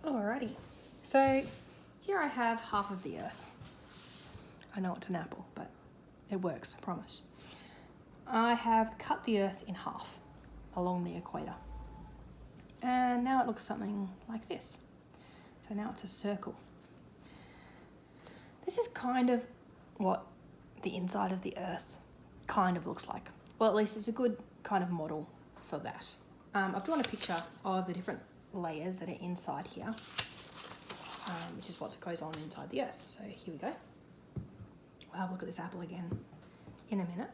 Alrighty, so here I have half of the Earth. I know it's an apple, but it works, I promise. I have cut the Earth in half along the equator. And now it looks something like this. So now it's a circle. This is kind of what the inside of the Earth kind of looks like. Well, at least it's a good kind of model for that. I've drawn a picture of the different layers that are inside here, which is what goes on inside the Earth. So here we go. We'll have a look at this apple again in a minute.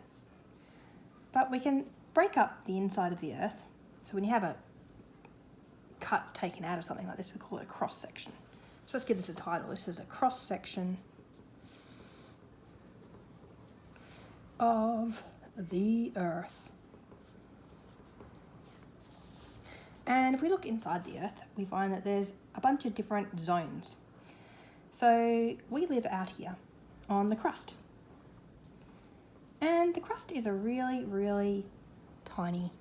But we can break up the inside of the Earth. So when you have a cut taken out of something like this, we call it a cross section. So let's give this a title. This is a cross section of the Earth. And if we look inside the Earth, we find that there's a bunch of different zones. So we live out here on the crust. And the crust is a really, really tiny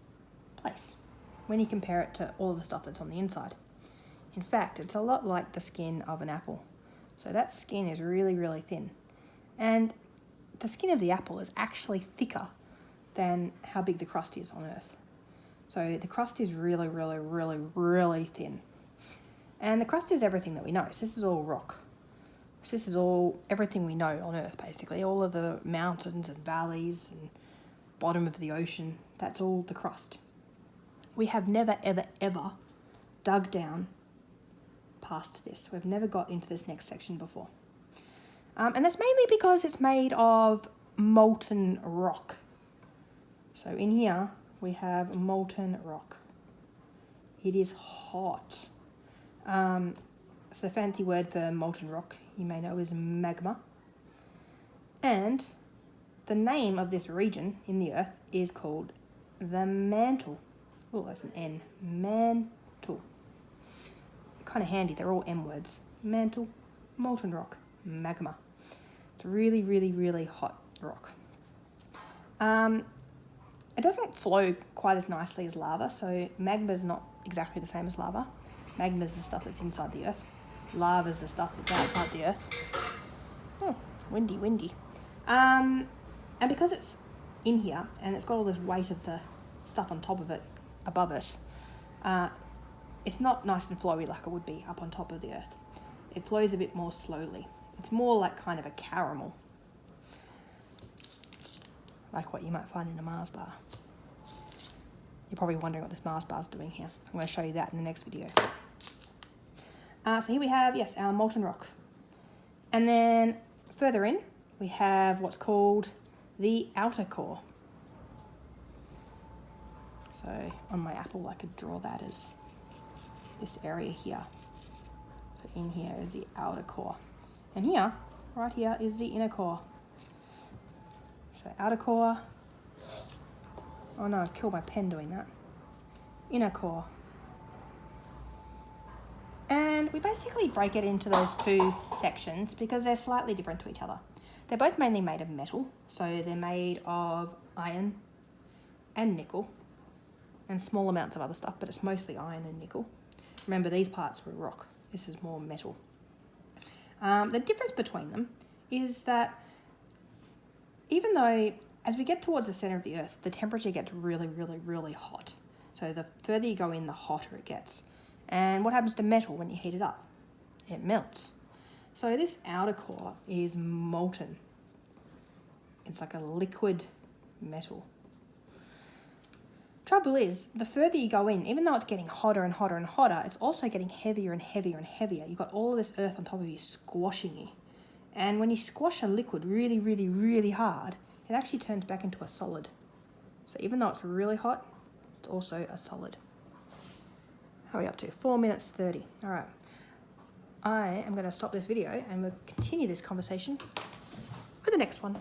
place when you compare it to all the stuff that's on the inside. In fact, it's a lot like the skin of an apple. So that skin is really, really thin. And the skin of the apple is actually thicker than how big the crust is on Earth. So the crust is really, really, really, really thin. And the crust is everything that we know. So this is all rock. So this is all everything we know on Earth, basically. All of the mountains and valleys and bottom of the ocean, that's all the crust. We have never, ever, ever dug down past this. We've never got into this next section before. And that's mainly because it's made of molten rock. So in here, we have molten rock. It is hot. So the fancy word for molten rock, you may know, is magma. And the name of this region in the Earth is called the mantle. Oh, that's an N. Mantle. Kind of handy, they're all M words. Mantle, molten rock, magma. It's really, really, really hot rock. It doesn't flow quite as nicely as lava, so magma is not exactly the same as lava. Magma is the stuff that's inside the Earth. Lava is the stuff that's outside the Earth. Oh, windy, windy. And because it's in here and it's got all this weight of the stuff on top of it, above it, it's not nice and flowy like it would be up on top of the Earth. It flows a bit more slowly. It's more like kind of a caramel, like what you might find in a Mars bar. You're probably wondering what this Mars bar is doing here. I'm going to show you that in the next video. So here we have, yes, our molten rock. And then further in, we have what's called the outer core. So on my apple, I could draw that as this area here. So in here is the outer core. And here, right here, is the inner core. So outer core. Oh no, I've killed my pen doing that. Inner core. And we basically break it into those two sections because they're slightly different to each other. They're both mainly made of metal. So they're made of iron and nickel and small amounts of other stuff, but it's mostly iron and nickel. Remember, these parts were rock. This is more metal. The difference between them is that even though as we get towards the center of the Earth, the temperature gets really, really, really hot. So the further you go in, the hotter it gets. And what happens to metal when you heat it up? It melts. So this outer core is molten. It's like a liquid metal. Trouble is, the further you go in, even though it's getting hotter and hotter and hotter, it's also getting heavier and heavier and heavier. You've got all of this earth on top of you squashing you. And when you squash a liquid really, really, really hard, it actually turns back into a solid. So even though it's really hot, it's also a solid. How are we up to? 4 minutes 30. All right. I am going to stop this video and we'll continue this conversation with the next one.